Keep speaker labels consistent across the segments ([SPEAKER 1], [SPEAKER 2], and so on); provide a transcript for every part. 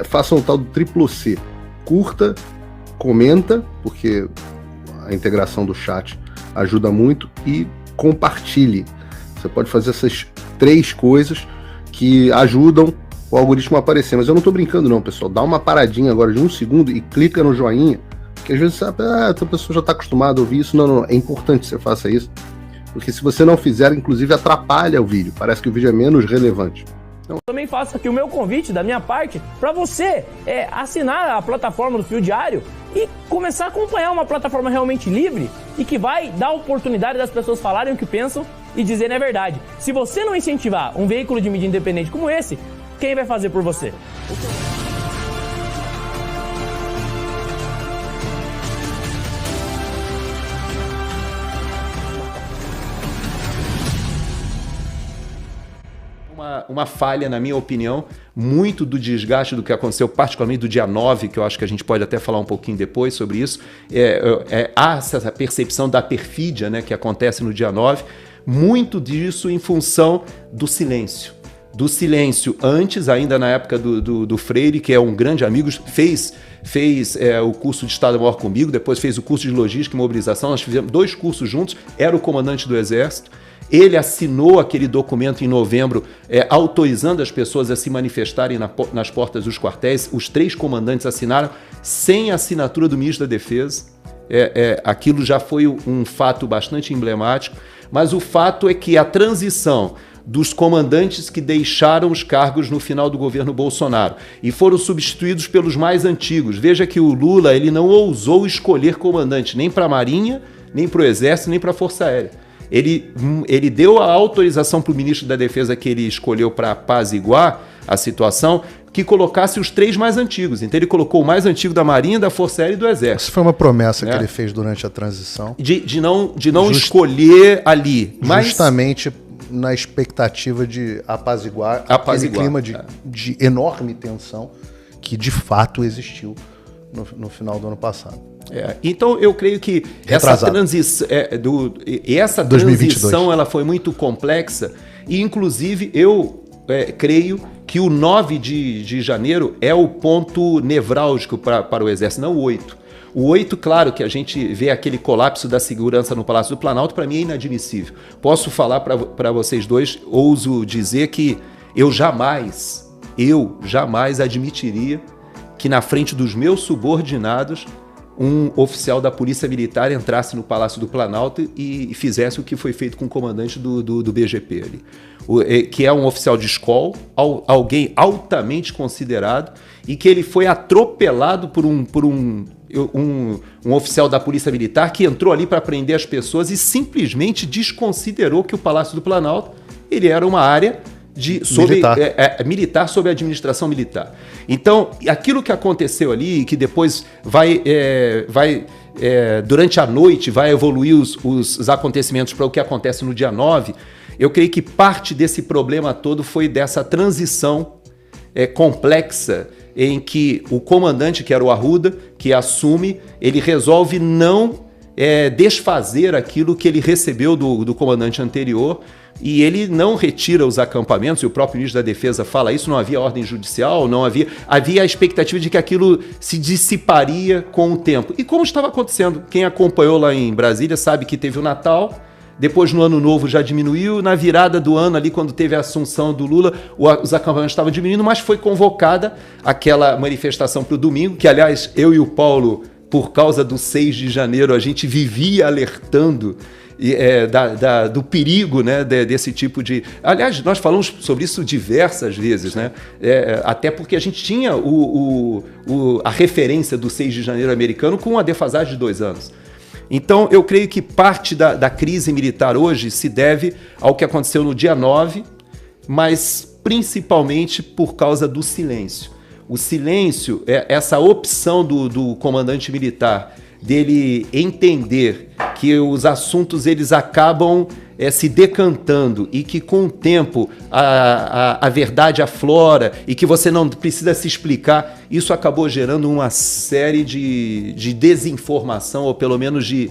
[SPEAKER 1] façam o tal do triplo C. Curta, comenta, porque a integração do chat ajuda muito, e compartilhe. Você pode fazer essas 3 coisas que ajudam o algoritmo a aparecer. Mas eu não estou brincando não, pessoal. Dá uma paradinha agora de 1 segundo e clica no joinha, porque às vezes sabe, essa pessoa já está acostumada a ouvir isso. Não, é importante que você faça isso, porque se você não fizer, inclusive atrapalha o vídeo. Parece que o vídeo é menos relevante.
[SPEAKER 2] Então, também faço aqui o meu convite da minha parte para você assinar a plataforma do Fio Diário e começar a acompanhar uma plataforma realmente livre e que vai dar oportunidade das pessoas falarem o que pensam e dizerem a verdade. Se você não incentivar um veículo de mídia independente como esse, quem vai fazer por você?
[SPEAKER 3] Uma falha, na minha opinião, muito do desgaste do que aconteceu, particularmente do dia 9, que eu acho que a gente pode até falar um pouquinho depois sobre isso. Há essa percepção da perfídia, né, que acontece no dia 9, muito disso em função do silêncio. Do silêncio antes, ainda na época do Freire, que é um grande amigo, fez o curso de Estado-Maior comigo, depois fez o curso de Logística e Mobilização, nós fizemos 2 cursos juntos, era o comandante do Exército. Ele assinou aquele documento em novembro, autorizando as pessoas a se manifestarem nas portas dos quartéis. Os 3 comandantes assinaram sem a assinatura do ministro da Defesa. Aquilo já foi um fato bastante emblemático, mas o fato é que a transição dos comandantes que deixaram os cargos no final do governo Bolsonaro e foram substituídos pelos mais antigos. Veja que o Lula ele não ousou escolher comandante nem para a Marinha, nem para o Exército, nem para a Força Aérea. Ele deu a autorização para o ministro da Defesa que ele escolheu para apaziguar a situação, que colocasse os 3 mais antigos. Então ele colocou o mais antigo da Marinha, da Força Aérea e do Exército.
[SPEAKER 4] Isso foi uma promessa que ele fez durante a transição.
[SPEAKER 3] De não escolher ali. Mas... Justamente
[SPEAKER 4] na expectativa de apaziguar aquele clima de enorme tensão que de fato existiu no final do ano passado.
[SPEAKER 3] Então eu creio que essa transição ela foi muito complexa e inclusive eu creio que o 9 de janeiro é o ponto nevrálgico para o Exército, não o 8. O 8, claro que a gente vê aquele colapso da segurança no Palácio do Planalto, para mim é inadmissível. Posso falar para vocês dois, ouso dizer que eu jamais admitiria que na frente dos meus subordinados um oficial da Polícia Militar entrasse no Palácio do Planalto e fizesse o que foi feito com o comandante do BGP ali, que é um oficial de escola, alguém altamente considerado, e que ele foi atropelado por um oficial da Polícia Militar que entrou ali para prender as pessoas e simplesmente desconsiderou que o Palácio do Planalto ele era uma área militar sob a administração militar. Então, aquilo que aconteceu ali, que depois durante a noite vai evoluir os acontecimentos para o que acontece no dia 9, eu creio que parte desse problema todo foi dessa transição complexa em que o comandante, que era o Arruda, que assume, ele resolve não desfazer aquilo que ele recebeu do comandante anterior, e ele não retira os acampamentos, e o próprio ministro da Defesa fala isso, não havia ordem judicial, havia a expectativa de que aquilo se dissiparia com o tempo. E como estava acontecendo, quem acompanhou lá em Brasília sabe que teve o Natal, depois no Ano Novo já diminuiu, na virada do ano ali, quando teve a assunção do Lula, os acampamentos estavam diminuindo, mas foi convocada aquela manifestação para o domingo, que aliás eu e o Paulo, por causa do 6 de janeiro, a gente vivia alertando do perigo, né, desse tipo de... Aliás, nós falamos sobre isso diversas vezes, né? Até porque a gente tinha a referência do 6 de janeiro americano com a defasagem de 2 anos. Então, eu creio que parte da crise militar hoje se deve ao que aconteceu no dia 9, mas principalmente por causa do silêncio. O silêncio, essa opção do comandante militar dele entender que os assuntos eles acabam se decantando e que com o tempo a verdade aflora e que você não precisa se explicar, isso acabou gerando uma série de desinformação ou pelo menos de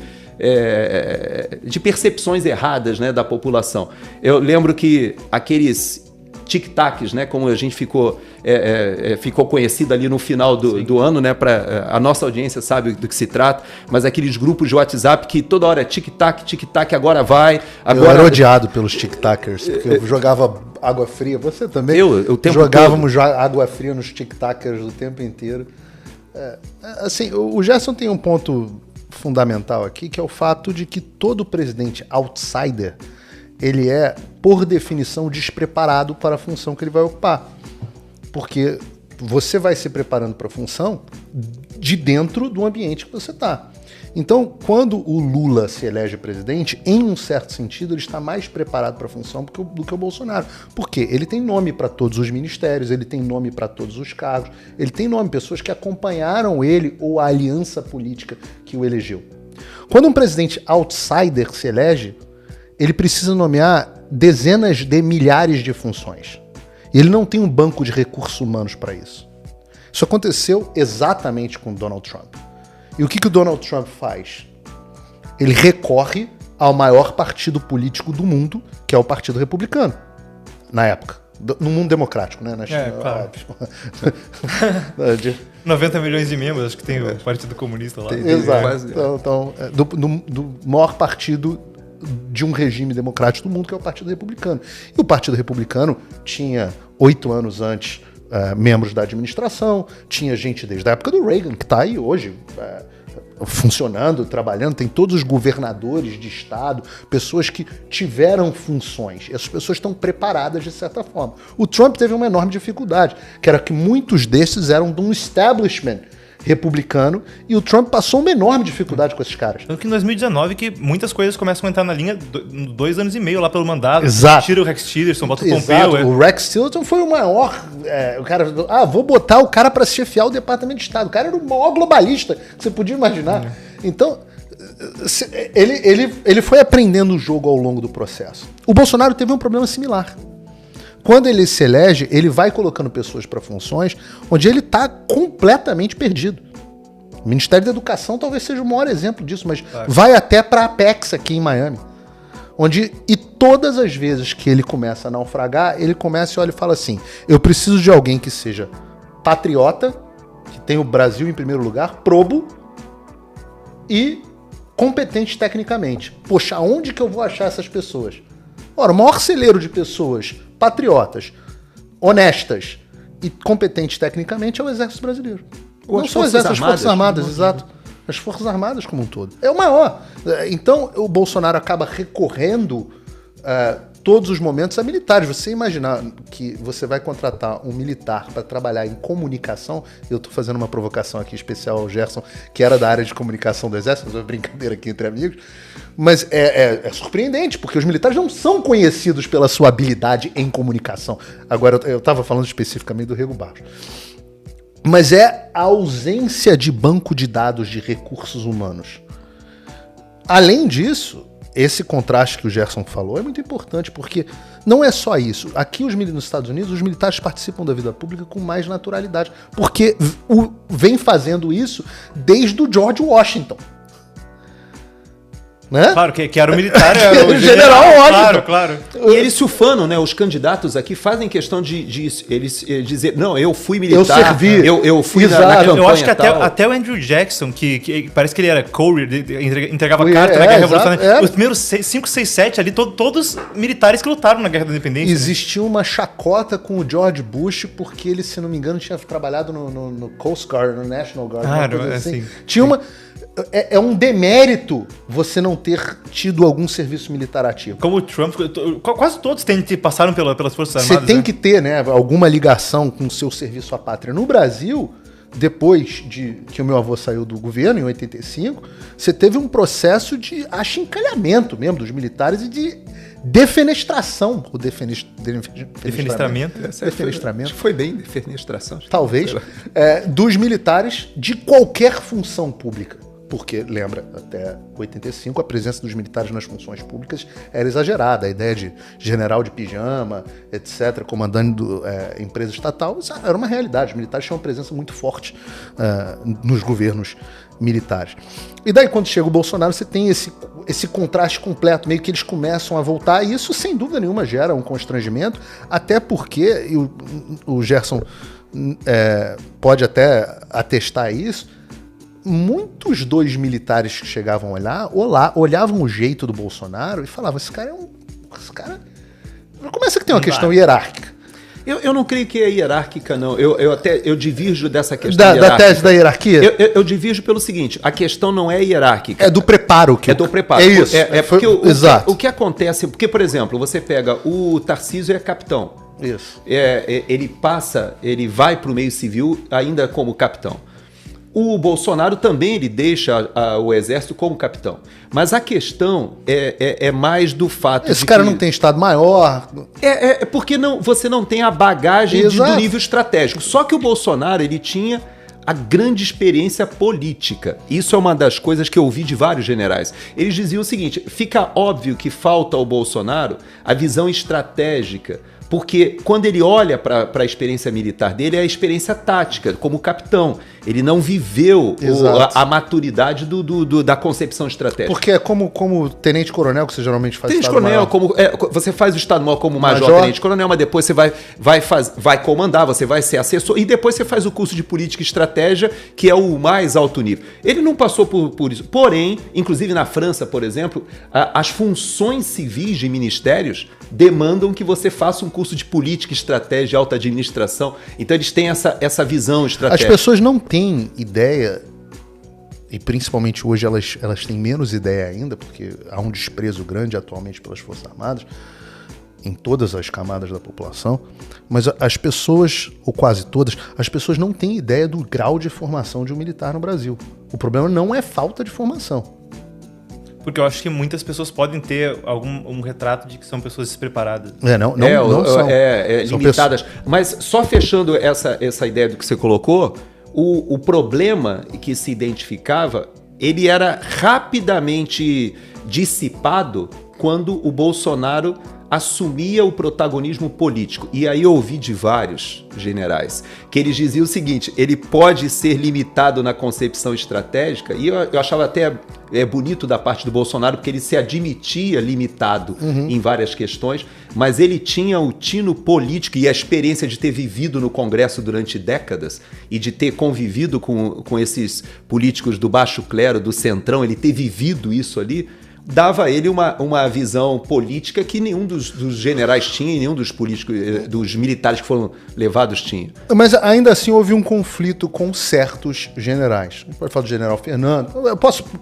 [SPEAKER 3] percepções erradas, né, da população. Eu lembro que tic-tacs, né? Como a gente ficou conhecido ali no final do ano, né? A nossa audiência sabe do que se trata, mas aqueles grupos de WhatsApp que toda hora é tic-tac, agora vai. Agora...
[SPEAKER 4] Eu era odiado pelos tic-tacers, porque eu jogava água fria, você também?
[SPEAKER 3] O tempo
[SPEAKER 4] jogávamos todo. Água fria nos tic-tacers o tempo inteiro. Assim, o Gerson tem um ponto fundamental aqui, que é o fato de que todo presidente outsider, ele é, por definição, despreparado para a função que ele vai ocupar. Porque você vai se preparando para a função de dentro do ambiente que você está. Então, quando o Lula se elege presidente, em um certo sentido, ele está mais preparado para a função do que o Bolsonaro. Por quê? Ele tem nome para todos os ministérios, ele tem nome para todos os cargos, ele tem nome, pessoas que acompanharam ele ou a aliança política que o elegeu. Quando um presidente outsider se elege, ele precisa nomear dezenas de milhares de funções. E ele não tem um banco de recursos humanos para isso. Isso aconteceu exatamente com Donald Trump. E o que o Donald Trump faz? Ele recorre ao maior partido político do mundo, que é o Partido Republicano, na época. No mundo democrático, né? Na China,
[SPEAKER 5] claro. 90 milhões de membros, acho que tem o Partido Comunista lá.
[SPEAKER 4] Exato. Então, do maior partido de um regime democrático do mundo, que é o Partido Republicano. E o Partido Republicano tinha, 8 anos antes, membros da administração, tinha gente desde a época do Reagan, que está aí hoje funcionando, trabalhando, tem todos os governadores de estado, pessoas que tiveram funções. Essas pessoas estão preparadas de certa forma. O Trump teve uma enorme dificuldade, que era que muitos desses eram de um establishment republicano, e o Trump passou uma enorme dificuldade com esses caras.
[SPEAKER 5] Tanto que em 2019 que muitas coisas começam a entrar na linha 2 anos e meio lá pelo mandato.
[SPEAKER 4] Exato.
[SPEAKER 5] Tira o Rex Tillerson, bota o
[SPEAKER 4] Exato.
[SPEAKER 5] Pompeo.
[SPEAKER 4] O Rex Tillerson foi o maior... o cara, vou botar o cara para chefiar o Departamento de Estado. O cara era o maior globalista que você podia imaginar. Então, ele foi aprendendo o jogo ao longo do processo. O Bolsonaro teve um problema similar. Quando ele se elege, ele vai colocando pessoas para funções onde ele está completamente perdido. O Ministério da Educação talvez seja o maior exemplo disso, mas vai até para a Apex aqui em Miami. E todas as vezes que ele começa a naufragar, ele começa e olha e fala assim, eu preciso de alguém que seja patriota, que tenha o Brasil em primeiro lugar, probo e competente tecnicamente. Poxa, onde que eu vou achar essas pessoas? Ora, o maior celeiro de pessoas patriotas, honestas e competentes tecnicamente é o Exército Brasileiro. Não só o Exército, as Forças Armadas, exato. As Forças Armadas como um todo. É o maior. Então, o Bolsonaro acaba recorrendo todos os momentos a militares. Você imaginar que você vai contratar um militar para trabalhar em comunicação, eu estou fazendo uma provocação aqui especial ao Gerson, que era da área de comunicação do Exército, mas é uma brincadeira aqui entre amigos, mas é surpreendente, porque os militares não são conhecidos pela sua habilidade em comunicação. Agora, eu estava falando especificamente do Rego Barros. Mas é a ausência de banco de dados de recursos humanos. Além disso, esse contraste que o Gerson falou é muito importante, porque não é só isso. Aqui nos Estados Unidos, os militares participam da vida pública com mais naturalidade, porque vem fazendo isso desde o George Washington. Né?
[SPEAKER 5] Claro, que era o militar,
[SPEAKER 4] o general Washington.
[SPEAKER 5] Claro.
[SPEAKER 3] E eles se ufanam, né? Os candidatos aqui fazem questão de eles dizer, não, eu fui militar,
[SPEAKER 4] eu servi,
[SPEAKER 3] eu fui na campanha.
[SPEAKER 5] Eu acho que até o Andrew Jackson, que parece que ele era courier, entregava carta na Guerra Revolucionária. Os primeiros 5, 6, 7 ali, todos militares que lutaram na Guerra da Independência.
[SPEAKER 4] Existiu uma chacota com o George Bush, porque ele, se não me engano, tinha trabalhado no Coast Guard, no National Guard.
[SPEAKER 5] Assim.
[SPEAKER 4] Tinha uma... É um demérito você não ter tido algum serviço militar ativo.
[SPEAKER 5] Como o Trump, quase todos passaram pelas Forças Armadas.
[SPEAKER 4] Você tem que ter, né, alguma ligação com o seu serviço à pátria. No Brasil, depois de que o meu avô saiu do governo, em 85, você teve um processo de achincalhamento mesmo dos militares e de defenestração. O
[SPEAKER 5] defenestramento?
[SPEAKER 3] Defenestramento. Acho que foi bem defenestração.
[SPEAKER 4] Talvez. Dos militares de qualquer função pública. Porque, lembra, até 85 a presença dos militares nas funções públicas era exagerada. A ideia de general de pijama, etc., comandando empresa estatal, isso era uma realidade. Os militares tinham uma presença muito forte nos governos militares. E daí, quando chega o Bolsonaro, você tem esse contraste completo, meio que eles começam a voltar, e isso, sem dúvida nenhuma, gera um constrangimento, até porque, e o Gerson pode até atestar isso, muitos dos militares que chegavam lá, olhavam o jeito do Bolsonaro e falavam, esse cara... Começa que tem uma questão hierárquica.
[SPEAKER 3] Eu não creio que é hierárquica, não. Eu divirjo dessa questão
[SPEAKER 4] da tese da hierarquia?
[SPEAKER 3] Eu divirjo pelo seguinte, a questão não é hierárquica.
[SPEAKER 4] É do preparo.
[SPEAKER 3] É do preparo.
[SPEAKER 4] É isso.
[SPEAKER 3] Porque
[SPEAKER 4] exato.
[SPEAKER 3] O que acontece... Porque, por exemplo, você pega o Tarcísio é capitão.
[SPEAKER 4] Isso.
[SPEAKER 3] Ele vai para o meio civil ainda como capitão. O Bolsonaro também ele deixa o exército como capitão. Mas a questão é mais do fato
[SPEAKER 4] Esse cara não tem estado maior.
[SPEAKER 3] Porque você não tem a bagagem do nível estratégico. Só que o Bolsonaro ele tinha a grande experiência política. Isso é uma das coisas que eu ouvi de vários generais. Eles diziam o seguinte, fica óbvio que falta ao Bolsonaro a visão estratégica, porque quando ele olha para a experiência militar dele, é a experiência tática, como capitão. Ele não viveu a maturidade da concepção estratégica.
[SPEAKER 4] Porque é como tenente-coronel, que você geralmente faz
[SPEAKER 3] tenente-coronel, você faz o Estado-Maior como major, tenente-coronel, mas depois você vai comandar, você vai ser assessor, e depois você faz o curso de política e estratégia, que é o mais alto nível. Ele não passou por isso. Porém, inclusive na França, por exemplo, as funções civis de ministérios demandam que você faça um curso de política, estratégia, alta administração. Então eles têm essa visão estratégica.
[SPEAKER 4] As pessoas não têm ideia, e principalmente hoje elas têm menos ideia ainda, porque há um desprezo grande atualmente pelas Forças Armadas, em todas as camadas da população, mas as pessoas, ou quase todas, as pessoas não têm ideia do grau de formação de um militar no Brasil. O problema não é falta de formação.
[SPEAKER 5] Porque eu acho que muitas pessoas podem ter um retrato de que são pessoas despreparadas.
[SPEAKER 3] Não são. São limitadas. Pessoas... Mas só fechando essa ideia do que você colocou, o problema que se identificava, ele era rapidamente dissipado quando o Bolsonaro assumia o protagonismo político. E aí eu ouvi de vários generais que eles diziam o seguinte, ele pode ser limitado na concepção estratégica, e eu achava até bonito da parte do Bolsonaro, porque ele se admitia limitado em várias questões, mas ele tinha o tino político e a experiência de ter vivido no Congresso durante décadas e de ter convivido com esses políticos do baixo clero, do centrão, ele ter vivido isso ali, dava a ele uma visão política que nenhum dos generais tinha e nenhum dos políticos, dos militares que foram levados tinha.
[SPEAKER 4] Mas ainda assim houve um conflito com certos generais. A gente pode falar do general Fernando.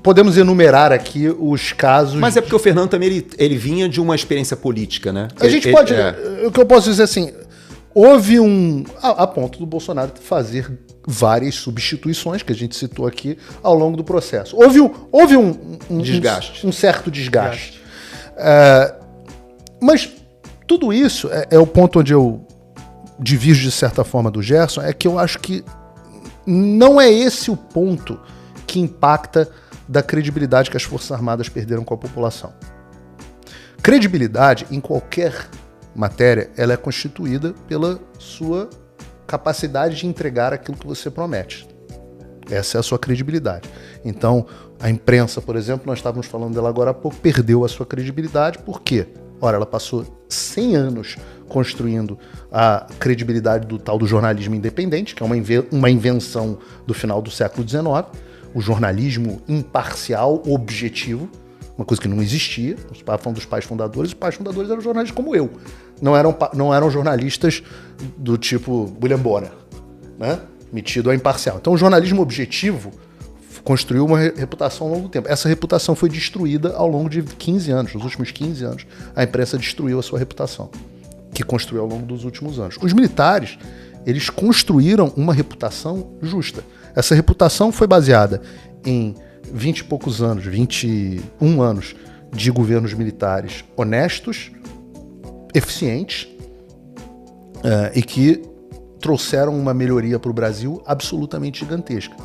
[SPEAKER 4] Podemos enumerar aqui os casos...
[SPEAKER 3] Mas é porque o Fernando também ele vinha de uma experiência política, né?
[SPEAKER 4] A gente pode... O que eu posso dizer assim... Houve a ponto do Bolsonaro fazer várias substituições, que a gente citou aqui, ao longo do processo. Houve um desgaste. Um certo desgaste. Mas tudo isso é o ponto onde eu divirjo, de certa forma, do Gerson, é que eu acho que não é esse o ponto que impacta da credibilidade que as Forças Armadas perderam com a população. Credibilidade, em qualquer matéria, ela é constituída pela sua capacidade de entregar aquilo que você promete. Essa é a sua credibilidade. Então, a imprensa, por exemplo, nós estávamos falando dela agora há pouco, perdeu a sua credibilidade. Por quê? Ora, ela passou 100 anos construindo a credibilidade do tal do jornalismo independente, que é uma invenção do final do século XIX, o jornalismo imparcial, objetivo, uma coisa que não existia. Falando dos pais fundadores, os pais fundadores eram jornalistas como eu. Não eram jornalistas do tipo William Bonner, né? Metido a imparcial. Então o jornalismo objetivo construiu uma reputação ao longo do tempo. Essa reputação foi destruída ao longo de 15 anos. Nos últimos 15 anos, a imprensa destruiu a sua reputação, que construiu ao longo dos últimos anos. Os militares, eles construíram uma reputação justa. Essa reputação foi baseada em 20 e poucos anos, 21 anos de governos militares honestos, eficientes e que trouxeram uma melhoria para o Brasil absolutamente gigantesca.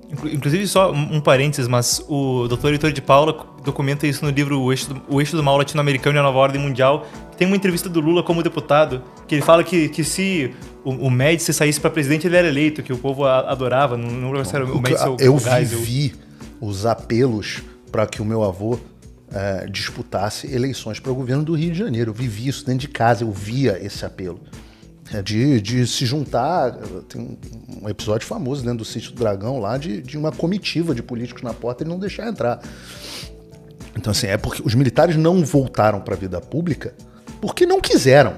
[SPEAKER 5] Inclusive, só um parênteses, mas o Dr. Heitor de Paula documenta isso no livro O Eixo do Mal Latino-Americano e a Nova Ordem Mundial. Tem uma entrevista do Lula como deputado, que ele fala que se o Médici saísse para presidente, ele era eleito, que o povo adorava. Não lembro se era o Médici ou o Geisel.
[SPEAKER 4] Eu vivi os apelos para que o meu avô disputasse eleições para o governo do Rio de Janeiro. Eu vivi isso dentro de casa, eu via esse apelo. De se juntar, tem um episódio famoso dentro do Sítio do Dragão lá, de uma comitiva de políticos na porta e não deixar entrar. Então assim, é porque os militares não voltaram para a vida pública porque não quiseram.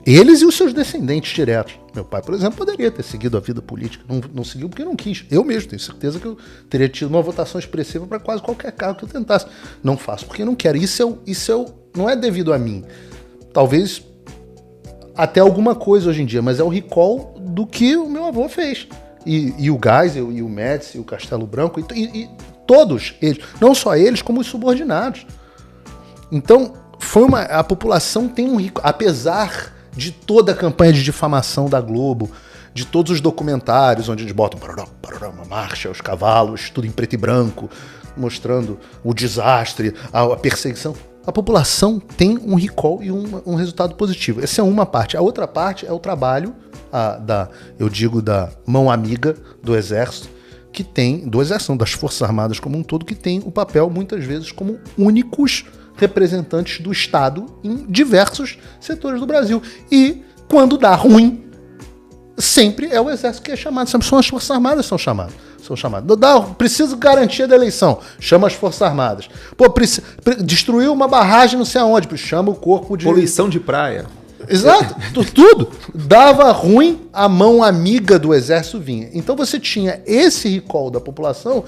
[SPEAKER 4] Eles e os seus descendentes diretos. Meu pai, por exemplo, poderia ter seguido a vida política, não seguiu porque não quis. Eu mesmo tenho certeza que eu teria tido uma votação expressiva para quase qualquer cargo que eu tentasse. Não faço porque não quero. Não é devido a mim. Talvez até alguma coisa hoje em dia, mas é o recall do que o meu avô fez. E o Geisel, e o Médici, e o Castelo Branco, e todos eles, não só eles, como os subordinados. Então, a população tem um recall, apesar de toda a campanha de difamação da Globo, de todos os documentários onde eles botam uma marcha, os cavalos, tudo em preto e branco, mostrando o desastre, a perseguição. A população tem um recall e um resultado positivo. Essa é uma parte. A outra parte é o trabalho da mão amiga do Exército, das Forças Armadas como um todo, que tem o papel, muitas vezes, como únicos representantes do Estado em diversos setores do Brasil. E, quando dá ruim, sempre é o Exército que é chamado. Sempre são as Forças Armadas que são chamadas. Preciso garantia da eleição. Chama as Forças Armadas. Destruiu uma barragem não sei aonde. Chama o corpo de...
[SPEAKER 3] Poluição de praia.
[SPEAKER 4] Exato. Tudo. Dava ruim, a mão amiga do Exército vinha. Então você tinha esse recall da população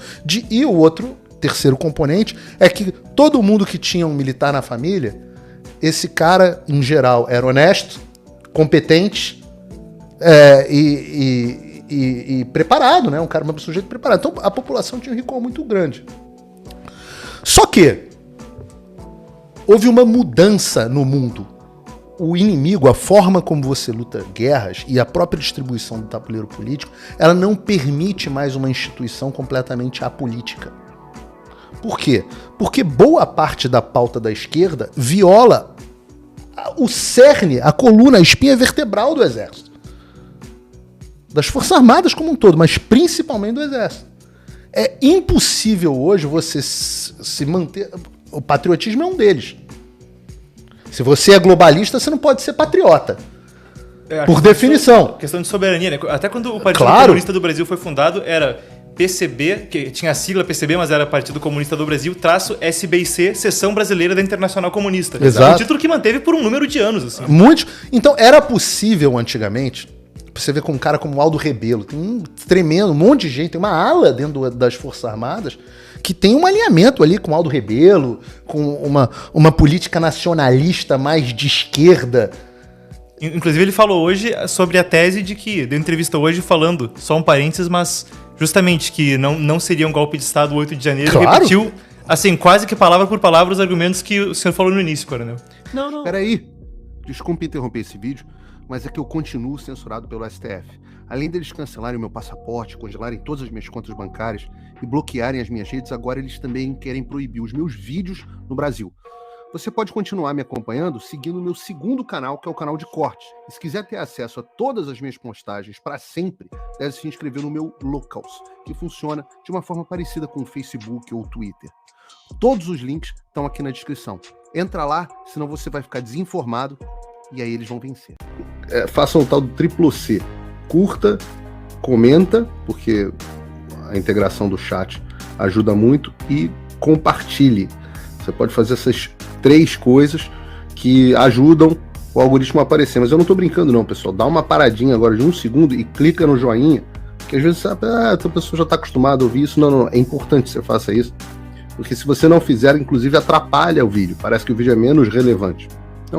[SPEAKER 4] e o outro, terceiro componente, é que todo mundo que tinha um militar na família, esse cara, em geral, era honesto, competente e preparado, né? Um sujeito preparado. Então a população tinha um recall muito grande. Só que houve uma mudança no mundo. O inimigo, a forma como você luta guerras e a própria distribuição do tabuleiro político, ela não permite mais uma instituição completamente apolítica. Por quê? Porque boa parte da pauta da esquerda viola o cerne, a coluna, a espinha vertebral do Exército. Das Forças Armadas como um todo, mas principalmente do Exército. É impossível hoje você se manter... O patriotismo é um deles. Se você é globalista, você não pode ser patriota. Por definição.
[SPEAKER 5] Questão de soberania, né? Até quando o Partido Comunista do Brasil foi fundado, era PCB, que tinha a sigla PCB, mas era Partido Comunista do Brasil, -SBIC, Seção Brasileira da Internacional Comunista.
[SPEAKER 4] Exato.
[SPEAKER 5] Um título que manteve por um número de anos. Assim.
[SPEAKER 4] Muitos. Então, era possível antigamente... Você vê com um cara como o Aldo Rebelo, tem um monte de gente, tem uma ala dentro das Forças Armadas que tem um alinhamento ali com o Aldo Rebelo, com uma política nacionalista mais de esquerda.
[SPEAKER 5] Inclusive ele falou hoje sobre a tese de que, deu entrevista hoje falando, só um parênteses, mas justamente que não seria um golpe de Estado o 8 de janeiro,
[SPEAKER 4] claro.
[SPEAKER 5] Repetiu, assim, quase que palavra por palavra os argumentos que o senhor falou no início, Coronel.
[SPEAKER 2] Não.
[SPEAKER 1] Peraí, desculpe interromper esse vídeo, mas é que eu continuo censurado pelo STF. Além deles cancelarem o meu passaporte, congelarem todas as minhas contas bancárias e bloquearem as minhas redes, agora eles também querem proibir os meus vídeos no Brasil. Você pode continuar me acompanhando seguindo o meu segundo canal, que é o canal de cortes. E se quiser ter acesso a todas as minhas postagens para sempre, deve se inscrever no meu Locals, que funciona de uma forma parecida com o Facebook ou o Twitter. Todos os links estão aqui na descrição. Entra lá, senão você vai ficar desinformado e aí eles vão vencer. Façam o tal do triplo C. Curta, comenta, porque a integração do chat ajuda muito, e compartilhe. Você pode fazer essas 3 coisas que ajudam o algoritmo a aparecer. Mas eu não estou brincando não, pessoal. Dá uma paradinha agora de 1 segundo e clica no joinha, porque às vezes sabe, a pessoa já está acostumada a ouvir isso. Não. É importante que você faça isso, porque se você não fizer, inclusive atrapalha o vídeo. Parece que o vídeo é menos relevante.